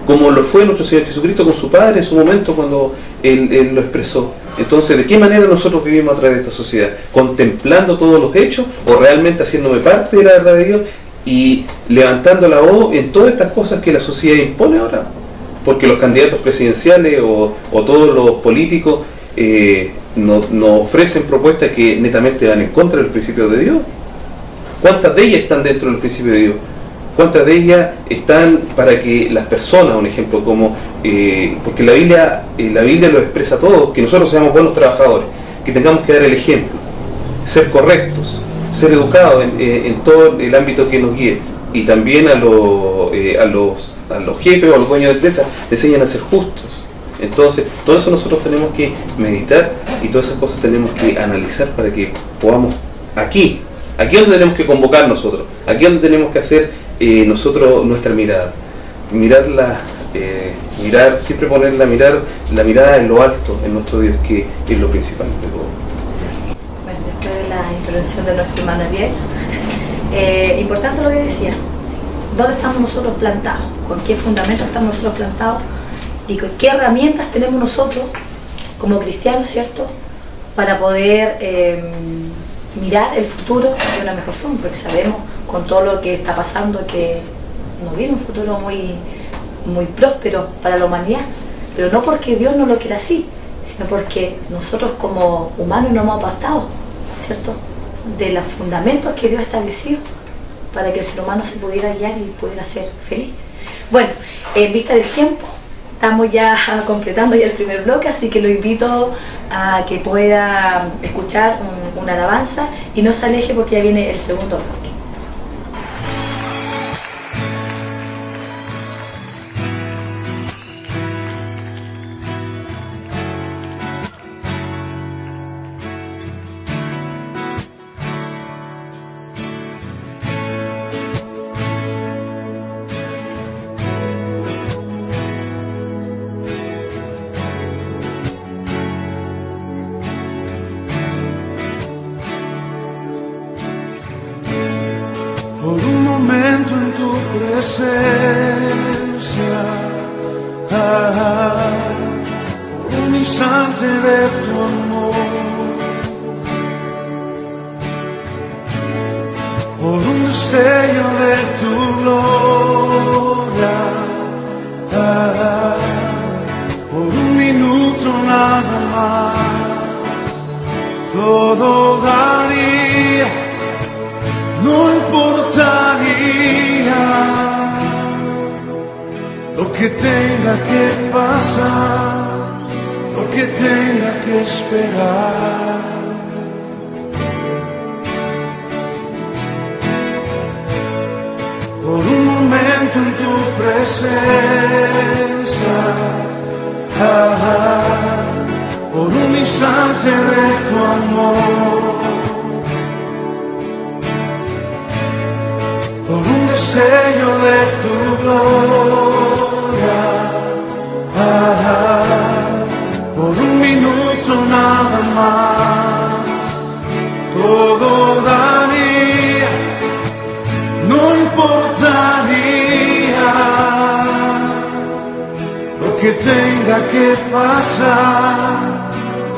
Como lo fue nuestro Señor Jesucristo con su Padre en su momento cuando Él lo expresó. Entonces, ¿de qué manera nosotros vivimos a través de esta sociedad? ¿Contemplando todos los hechos o realmente haciéndome parte de la verdad de Dios y levantando la voz en todas estas cosas que la sociedad impone ahora? Porque los candidatos presidenciales o todos los políticos nos ofrecen propuestas que netamente van en contra del principio de Dios. ¿Cuántas de ellas están dentro del principio de Dios? ¿Cuántas de ellas están para que las personas, un ejemplo, como porque la Biblia lo expresa todo, que nosotros seamos buenos trabajadores, que tengamos que dar el ejemplo, ser correctos, ser educados en todo el ámbito que nos guíe, y también a los jefes o a los dueños de empresas les enseñan a ser justos. Entonces, todo eso nosotros tenemos que meditar y todas esas cosas tenemos que analizar para que podamos aquí es donde tenemos que convocar nosotros, aquí es donde tenemos que hacer nosotros nuestra mirada, siempre poner la mirada en lo alto, en nuestro Dios, que es lo principal de todo. Bueno, después de la intervención de nuestro hermano Ariel, importante lo que decía, ¿dónde estamos nosotros plantados? ¿Con qué fundamento estamos nosotros plantados? ¿Y con qué herramientas tenemos nosotros como cristianos, cierto?, para poder mirar el futuro de una mejor forma, porque sabemos con todo lo que está pasando que nos viene un futuro muy, muy próspero para la humanidad, pero no porque Dios no lo quiera así, sino porque nosotros como humanos nos hemos apartado, ¿cierto?, de los fundamentos que Dios estableció para que el ser humano se pudiera guiar y pudiera ser feliz. Bueno, en vista del tiempo, estamos ya completando ya el primer bloque, así que lo invito a que pueda escuchar una alabanza y no se aleje porque ya viene el segundo bloque. Por un momento en tu presencia, por un instante de tu amor, por un destello de tu gloria, por un minuto nada más, todo daría. No importaría lo que tenga que pasar, lo que tenga que esperar. Por un momento en tu presencia, por un instante de tu amor, por un destello de tu gloria, por un minuto nada más, todo daría, no importaría lo que tenga que pasar,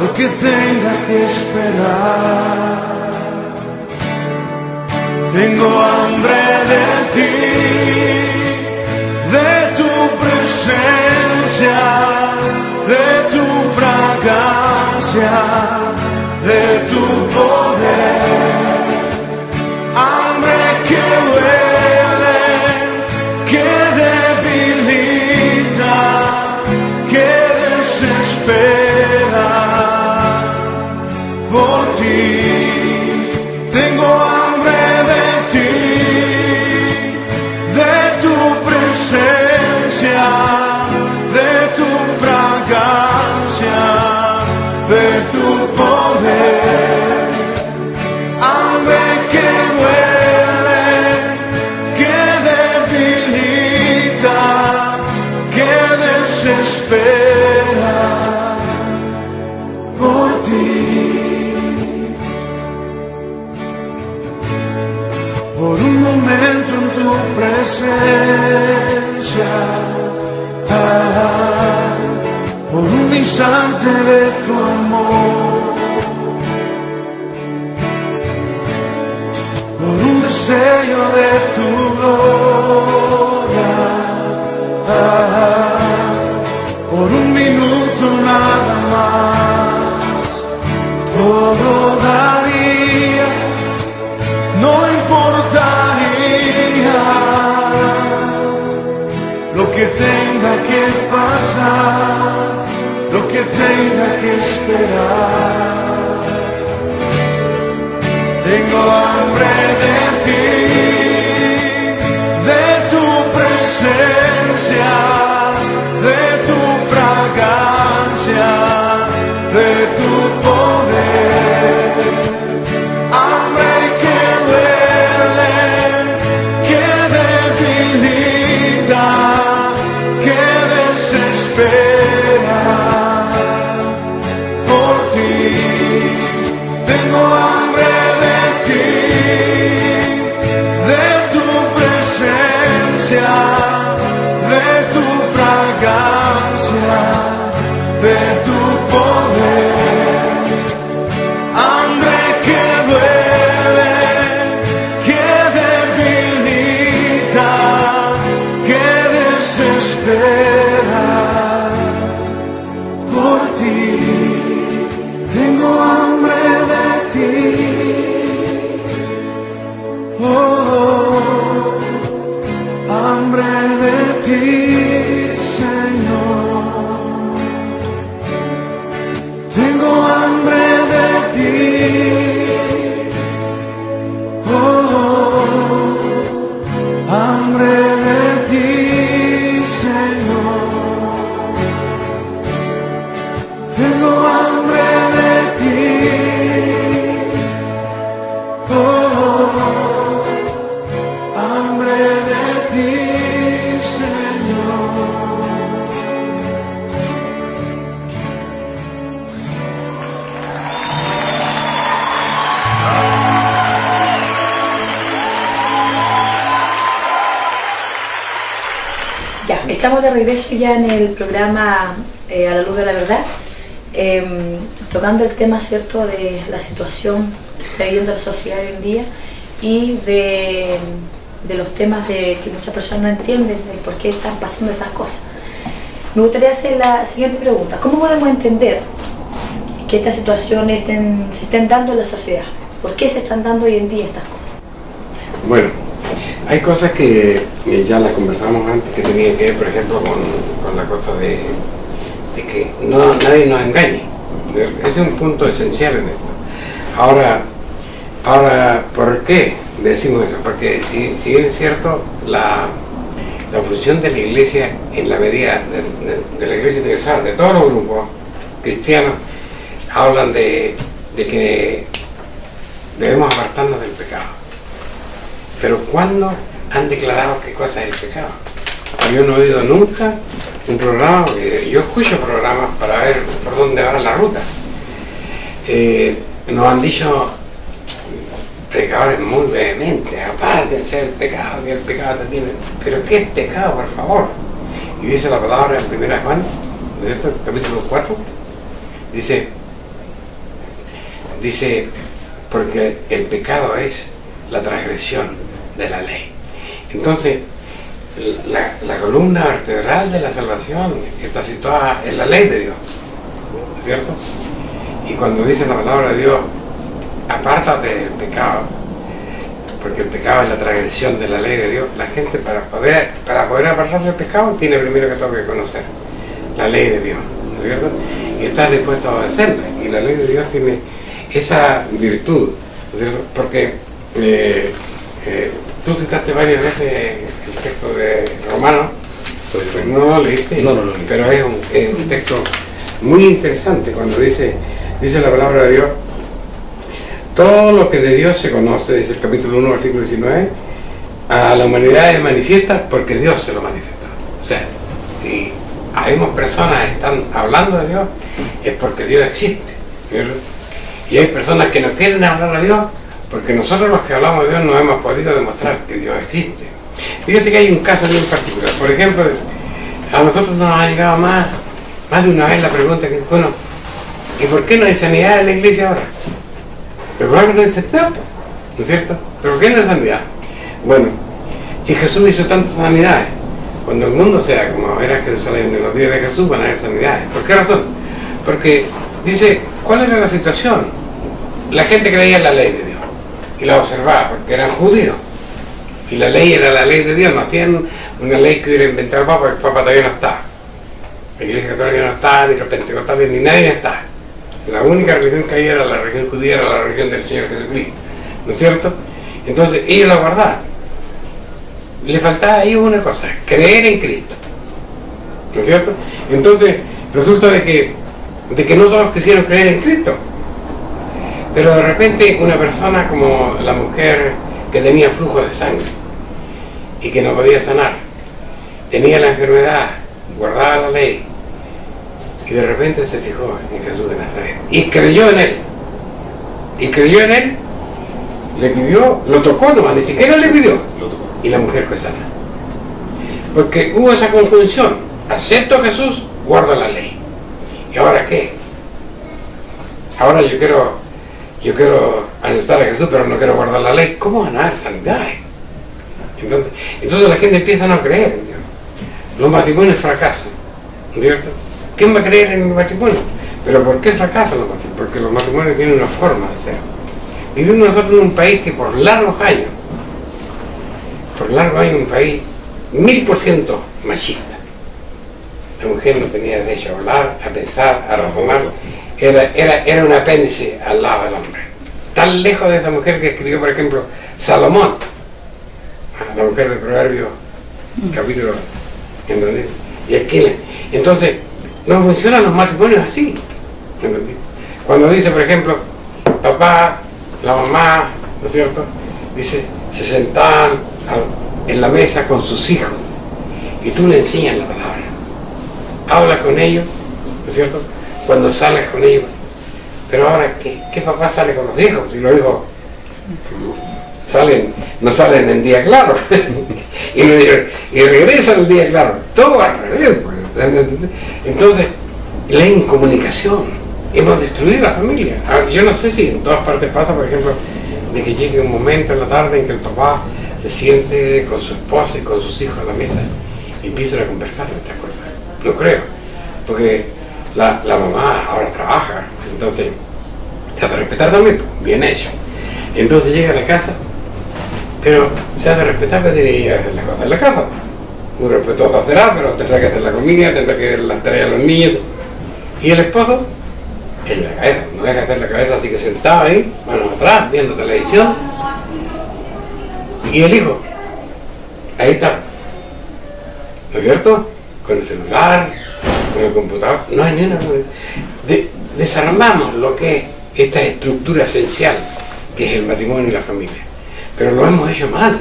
lo que tenga que esperar. Tengo hambre de ti, de tu presencia, de tu fragancia, de tu poder. Hambre que duele, que debilita, que desespera por ti. Tengo hambre de ti, de desespera por ti. Por un momento en tu presencia, por un instante de tu amor, por un deseo de tu gloria, por un minuto nada más, todo daría, no importaría lo que tenga que pasar, lo que tenga que esperar. Tengo hambre de ti, de tu presencia, de tu fragancia, de tu poder. Hambre que duele, que debilita, que desespera por ti. Tengo hambre de ti, de tu presencia, de tu fragancia, de tu poder. Hambre que duele, que debilita, que desespera por ti. Tengo hambre de ti, oh, hambre de ti, Señor. Tengo hambre de ti, oh, hambre de ti, Señor. Tengo hambre de ti, oh, hambre de ti, Señor. Ya, estamos de regreso ya en el programa A la Luz de la Verdad, tocando el tema, ¿cierto?, de la situación que está viviendo la sociedad hoy en día y de los temas de que muchas personas no entienden, de por qué están pasando estas cosas. Me gustaría hacer la siguiente pregunta: ¿cómo podemos entender que estas situaciones se estén dando en la sociedad? ¿Por qué se están dando hoy en día estas cosas? Bueno, hay cosas que ya las conversamos antes, que tenían que ver, por ejemplo, con la cosa de que nadie nos engañe. Ese es un punto esencial en esto. Ahora, ¿por qué decimos eso? Porque si bien es cierto, la función de la Iglesia, en la medida de la Iglesia universal, de todos los grupos cristianos, hablan de que debemos apartarnos del pecado. Pero ¿cuándo han declarado qué cosa es el pecado? Yo no he oído nunca un programa, yo escucho programas para ver por dónde va la ruta. Nos han dicho predicadores muy vehementes: apártense del pecado, que el pecado te tiene. Pero ¿qué es pecado, por favor? Y dice la palabra en 1 Juan, ¿cierto?, capítulo 4, dice, porque el pecado es la transgresión de la ley. Entonces, la columna vertebral de la salvación está situada en la ley de Dios, ¿cierto? Y cuando dice la palabra de Dios, apártate del pecado, porque el pecado es la transgresión de la ley de Dios, la gente para poder apartarse del pecado tiene primero que todo que conocer la ley de Dios, ¿no es cierto? Y estar dispuesto a obedecerla. Y la ley de Dios tiene esa virtud, ¿no es cierto? Porque tú citaste varias veces el texto de Romanos, pues no lo leíste, no lo leí, pero es un texto muy interesante cuando dice la palabra de Dios: todo lo que de Dios se conoce, dice el capítulo 1, versículo 19, a la humanidad es manifiesta porque Dios se lo manifestó. O sea, si habemos personas que están hablando de Dios, es porque Dios existe, ¿cierto? Y hay personas que no quieren hablar de Dios porque nosotros los que hablamos de Dios no hemos podido demostrar que Dios existe. Fíjate que hay un caso bien particular. Por ejemplo, a nosotros nos ha llegado más de una vez la pregunta que, bueno, ¿y por qué no hay sanidad en la iglesia ahora? Pero por qué no hay sanidad, ¿no es cierto? ¿Pero por qué no hay sanidad? Bueno, si Jesús hizo tantas sanidades, cuando el mundo sea como era Jerusalén en los días de Jesús, van a haber sanidades. ¿Por qué razón? Porque dice, ¿cuál era la situación? La gente creía en la ley de Dios y la observaba porque eran judíos. Y la ley era la ley de Dios, no hacían una ley que hubiera inventado el Papa, porque el Papa todavía no está. La Iglesia Católica no está, ni los pentecostales, ni nadie está. La única religión que había era la religión judía, era la religión del Señor Jesucristo, ¿no es cierto? Entonces ellos la guardaban. Le faltaba ahí una cosa, creer en Cristo, ¿no es cierto? Entonces resulta de que no todos quisieron creer en Cristo, pero de repente una persona como la mujer que tenía flujo de sangre y que no podía sanar, tenía la enfermedad, guardaba la ley, y de repente se fijó en Jesús de Nazaret y creyó en él, le pidió, lo tocó nomás, ni siquiera le pidió, y la mujer fue sana, porque hubo esa conjunción: acepto a Jesús, guardo la ley. ¿Y ahora qué? Ahora yo quiero aceptar a Jesús, pero no quiero guardar la ley. ¿Cómo van a haber sanidades? Entonces la gente empieza a no creer en Dios. Los matrimonios fracasan, ¿cierto? ¿Quién va a creer en el matrimonio? ¿Pero por qué fracasan los matrimonios? Porque los matrimonios tienen una forma de ser. Vivimos nosotros en un país que por largos años, un país 1000% machista. La mujer no tenía derecho a hablar, a pensar, a razonar. Era un apéndice al lado del hombre. Tan lejos de esa mujer que escribió, por ejemplo, Salomón, la mujer de Proverbios, capítulo, ¿entendés? Y Esquila. Entonces, no funcionan los matrimonios así, ¿entendés? Cuando dice, por ejemplo, papá, la mamá, ¿no es cierto? Dice, se sentaban en la mesa con sus hijos y tú le enseñas la palabra. Hablas con ellos, ¿no es cierto? Cuando sales con ellos. Pero ahora, ¿qué papá sale con los hijos? Si los hijos no salen en día claro y regresan en día claro. Todo al revés. Entonces, la incomunicación. Hemos destruido la familia. Yo no sé si en todas partes pasa, por ejemplo, de que llegue un momento en la tarde en que el papá se siente con su esposa y con sus hijos a la mesa y empiezan a conversar de estas cosas. No creo, porque la mamá ahora trabaja, entonces se hace respetar también, bien hecho. Entonces llega a la casa, pero se hace respetar que tiene que ir a hacer las cosas en la casa. Muy respetuoso será, pero tendrá que hacer la comida, tendrá que dar las tareas a los niños. Y el esposo, en la cabeza, no deja de hacer la cabeza, así que sentado ahí, manos atrás, viendo televisión. Y el hijo, ahí está, ¿no es cierto? Con el celular, con el computador, no hay ni una... Desarmamos lo que es esta estructura esencial que es el matrimonio y la familia, pero lo hemos hecho mal.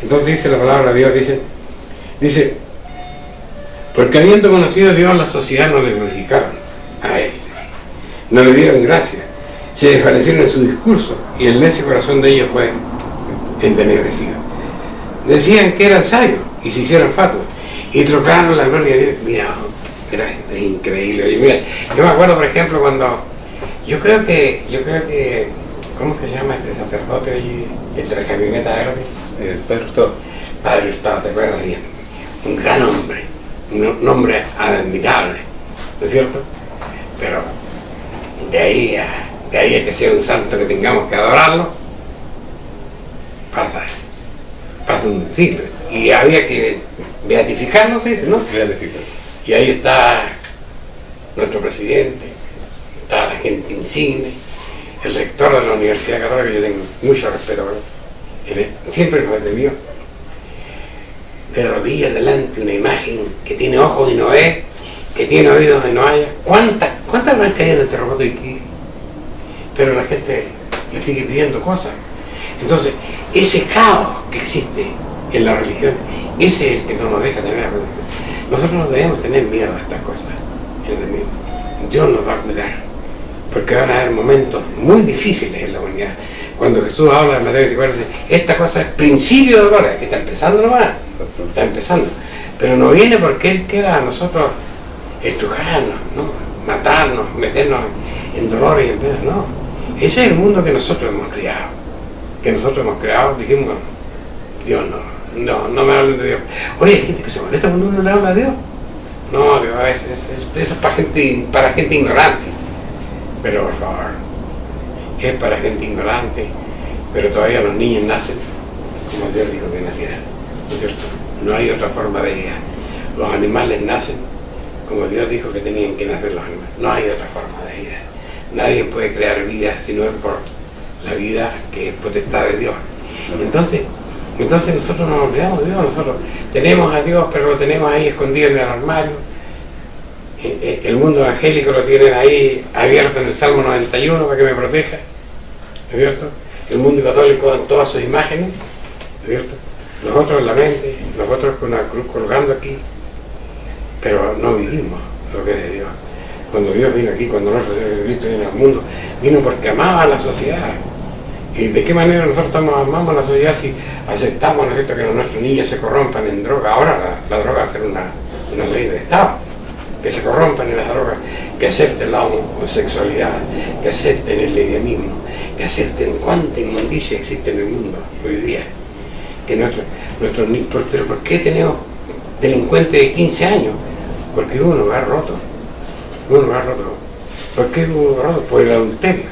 Entonces dice la palabra de Dios, dice, porque habiendo conocido a Dios, la sociedad no le glorificaron a él, no le dieron gracia, se desvanecieron en su discurso y el necio corazón de ellos fue entenebrecido. Decían que eran sabios y se hicieron fatuos y trocaron la gloria de Dios. Mira, es increíble. Y mira, yo me acuerdo, por ejemplo, cuando yo creo que ¿cómo es que se llama este sacerdote allí, el de la camioneta verde? El Padre Hurtado. Padre Hurtado, ¿te acuerdas bien? Un gran hombre, un hombre admirable, ¿no es cierto? Pero de ahí a que sea un santo que tengamos que adorarlo, pasa un siglo. Y había que beatificarlo, se dice, ¿no? Beatificar. Y ahí está nuestro presidente, está la gente insigne, el rector de la Universidad Católica, yo tengo mucho respeto por él, siempre me atendió, de rodillas delante una imagen que tiene ojos y no ve, que tiene oídos y no haya. ¿Cuántas habrán caído en el terremoto de Iquique? Pero la gente le sigue pidiendo cosas. Entonces, ese caos que existe en la religión, ese es el que no nos deja tener la religión. Nosotros no debemos tener miedo a estas cosas. Dios nos va a cuidar, porque van a haber momentos muy difíciles en la humanidad. Cuando Jesús habla de Mateo 24, dice, esta cosa es principio de dolores, que está empezando nomás, está empezando. Pero no viene porque Él quiera a nosotros estrujarnos, ¿no? Matarnos, meternos en dolores y en penas, no. Ese es el mundo que nosotros hemos creado. Dijimos, Dios no me hablen de Dios. Oye, hay gente que se molesta cuando uno le habla a Dios. No, Dios, eso es para gente ignorante. Pero por favor, es para gente ignorante, pero todavía los niños nacen como Dios dijo que nacieran, ¿no es cierto? No hay otra forma de vida. Los animales nacen como Dios dijo que tenían que nacer los animales. No hay otra forma de vida. Nadie puede crear vida si no es por la vida que es potestad de Dios. Entonces nosotros nos olvidamos de Dios. Nosotros tenemos a Dios, pero lo tenemos ahí escondido en el armario. El mundo evangélico lo tienen ahí abierto en el Salmo 91 para que me proteja, ¿es cierto? El mundo católico en todas sus imágenes, ¿es cierto? Nosotros en la mente, nosotros con una cruz colgando aquí, pero no vivimos lo que es de Dios. Cuando Dios vino aquí, cuando nuestro Señor Jesucristo vino al mundo, vino porque amaba a la sociedad. ¿Y de qué manera nosotros amamos a la sociedad si aceptamos, ¿no es cierto?, que nuestros niños se corrompan en droga? Ahora la droga va a ser una ley del Estado, que se corrompan en las drogas, que acepten la homosexualidad, que acepten el lesbianismo, que acepten cuánta inmundicia existe en el mundo hoy día. Que pero ¿por qué tenemos delincuentes de 15 años? Porque hubo un hogar roto. ¿Por qué hubo un hogar roto? Por el adulterio.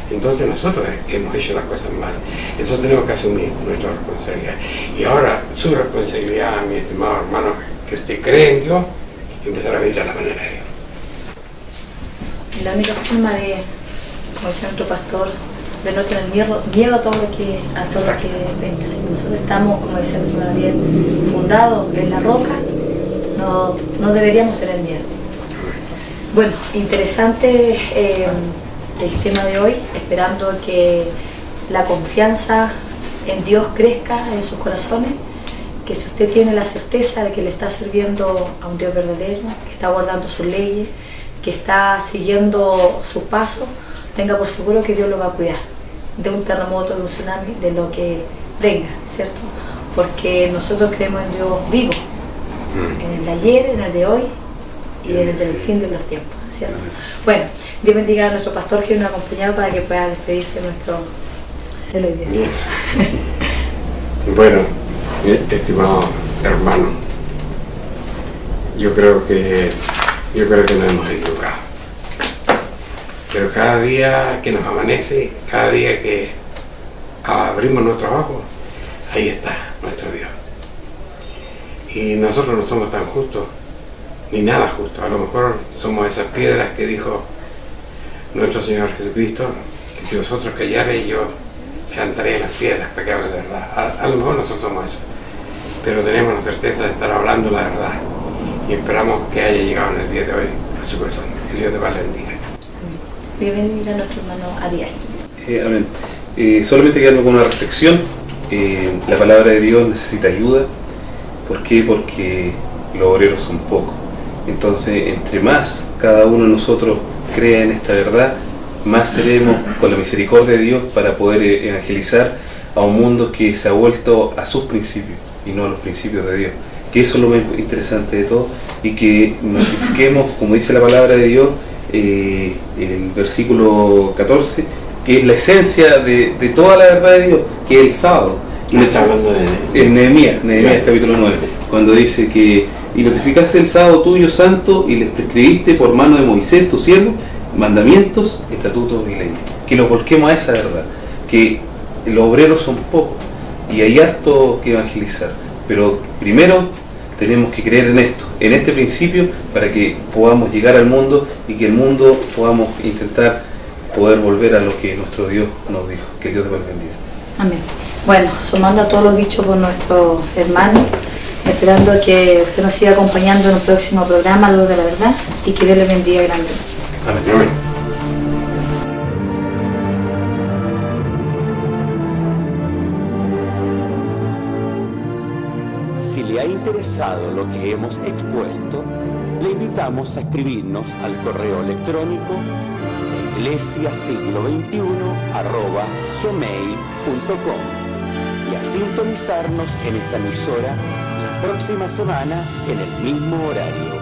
Entonces nosotros hemos hecho las cosas mal. Eso tenemos que asumir nuestra responsabilidad. Y ahora su responsabilidad, mi estimado hermano, que usted cree en Dios y empezar a vivir a la manera de Dios. La única forma de, como decía nuestro pastor, de no tener miedo a todo lo que venga. Si nosotros estamos, como decía nuestro Gabriel, fundados en la roca, no deberíamos tener miedo. Bueno, interesante el tema de hoy, esperando que la confianza en Dios crezca en sus corazones, que si usted tiene la certeza de que le está sirviendo a un Dios verdadero, que está guardando sus leyes, que está siguiendo sus pasos, tenga por seguro que Dios lo va a cuidar de un terremoto, de un tsunami, de lo que venga, ¿cierto? Porque nosotros creemos en Dios vivo, en el de ayer, en el de hoy y en el del fin de los tiempos, ¿cierto? Bueno, Dios bendiga a nuestro pastor que nos ha acompañado para que pueda despedirse de nuestro Bien. Bueno, estimado hermano, yo creo que nos hemos equivocado. Pero cada día que nos amanece, cada día que abrimos nuestros ojos, ahí está nuestro Dios. Y nosotros no somos tan justos, ni nada justos. A lo mejor somos esas piedras que dijo nuestro Señor Jesucristo, que si vosotros callareis, yo levantaré a las piedras para que hablen la verdad. A lo mejor nosotros somos eso, pero tenemos la certeza de estar hablando la verdad y esperamos que haya llegado en el día de hoy a su corazón. Que Dios te va a bendiga. Dios bendiga a nuestro hermano Ariel. Amén. Solamente quedarme con una reflexión. La palabra de Dios necesita ayuda. ¿Por qué? Porque los obreros son pocos. Entonces, entre más cada uno de nosotros crea en esta verdad, más seremos con la misericordia de Dios para poder evangelizar a un mundo que se ha vuelto a sus principios y no a los principios de Dios. Que eso es lo más interesante de todo, y que nos identifiquemos, como dice la palabra de Dios, el versículo 14, que es la esencia de toda la verdad de Dios, que es el sábado. Está hablando en Nehemías capítulo 9, cuando dice que y notificaste el sábado tuyo santo y les prescribiste por mano de Moisés tu siervo mandamientos, estatutos y leyes. Que los volquemos a esa verdad, que los obreros son pocos y hay harto que evangelizar, pero primero tenemos que creer en esto, en este principio, para que podamos llegar al mundo y que el mundo podamos intentar poder volver a lo que nuestro Dios nos dijo. Que Dios te bendiga. Amén. Bueno, sumando a todos los dichos por nuestro hermano, esperando que usted nos siga acompañando en el próximo programa, Luz de la Verdad, y que Dios le bendiga grandemente. Amén. Amén. Si le ha interesado en lo que hemos expuesto, le invitamos a escribirnos al correo electrónico iglesiasiglo21@gmail.com y a sintonizarnos en esta emisora la próxima semana en el mismo horario.